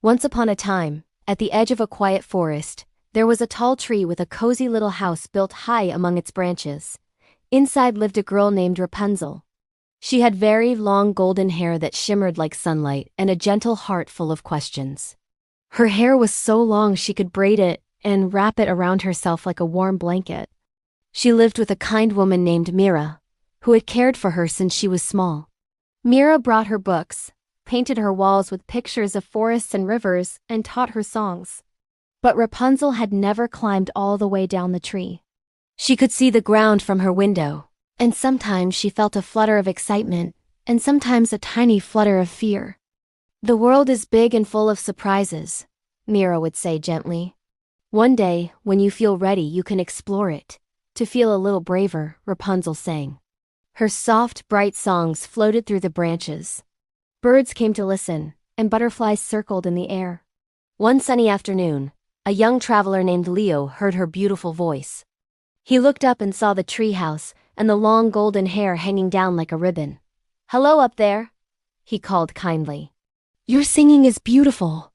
Once upon a time, at the edge of a quiet forest, there was a tall tree with a cozy little house built high among its branches. Inside lived a girl named Rapunzel. She had very long golden hair that shimmered like sunlight and a gentle heart full of questions. Her hair was so long she could braid it and wrap it around herself like a warm blanket. She lived with a kind woman named Mira, who had cared for her since she was small. Mira brought her books, painted her walls with pictures of forests and rivers, and taught her songs. But Rapunzel had never climbed all the way down the tree. She could see the ground from her window, and sometimes she felt a flutter of excitement, and sometimes a tiny flutter of fear. "The world is big and full of surprises," Mira would say gently. "One day, when you feel ready, you can explore it." To feel a little braver, Rapunzel sang. Her soft, bright songs floated through the branches. Birds came to listen, and butterflies circled in the air. One sunny afternoon, a young traveler named Leo heard her beautiful voice. He looked up and saw the treehouse and the long golden hair hanging down like a ribbon. "Hello up there," he called kindly. "Your singing is beautiful."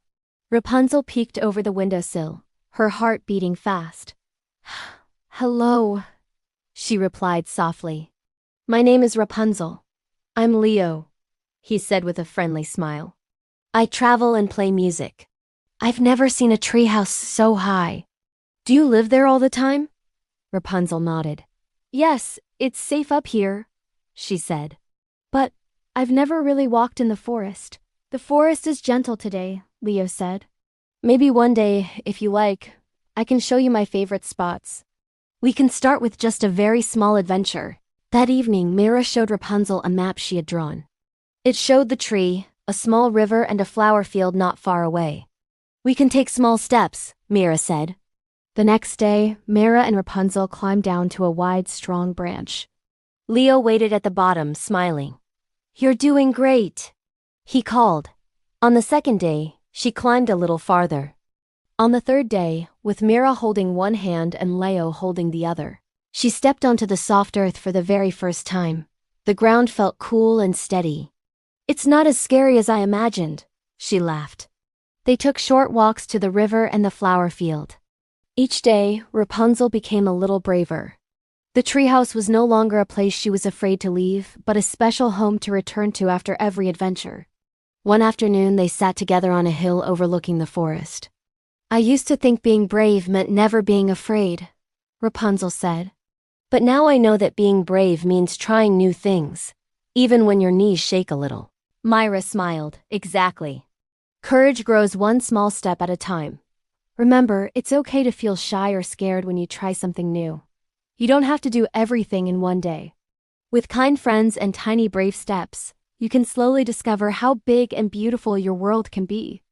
Rapunzel peeked over the windowsill, her heart beating fast. "Hello," she replied softly. "My name is Rapunzel. I'm Leo," he said with a friendly smile. "I travel and play music. I've never seen a treehouse so high." "Do you live there all the time?" Rapunzel nodded. "Yes, it's safe up here," she said. "But I've never really walked in the forest." "The forest is gentle today," Leo said. "Maybe one day, if you like, I can show you my favorite spots. We can start with just a very small adventure." That evening, Mira showed Rapunzel a map she had drawn. It showed the tree, a small river, and a flower field not far away. "We can take small steps," Mira said. The next day, Mira and Rapunzel climbed down to a wide, strong branch. Leo waited at the bottom, smiling. "You're doing great," he called. On the second day, she climbed a little farther. On the third day, with Mira holding one hand and Leo holding the other, she stepped onto the soft earth for the very first time. The ground felt cool and steady. "It's not as scary as I imagined," she laughed. They took short walks to the river and the flower field. Each day, Rapunzel became a little braver. The treehouse was no longer a place she was afraid to leave, but a special home to return to after every adventure. One afternoon, they sat together on a hill overlooking the forest. "I used to think being brave meant never being afraid," Rapunzel said. "But now I know that being brave means trying new things, even when your knees shake a little." Myra smiled. "Exactly. Courage grows one small step at a time. Remember, it's okay to feel shy or scared when you try something new. You don't have to do everything in one day. With kind friends and tiny brave steps, you can slowly discover how big and beautiful your world can be."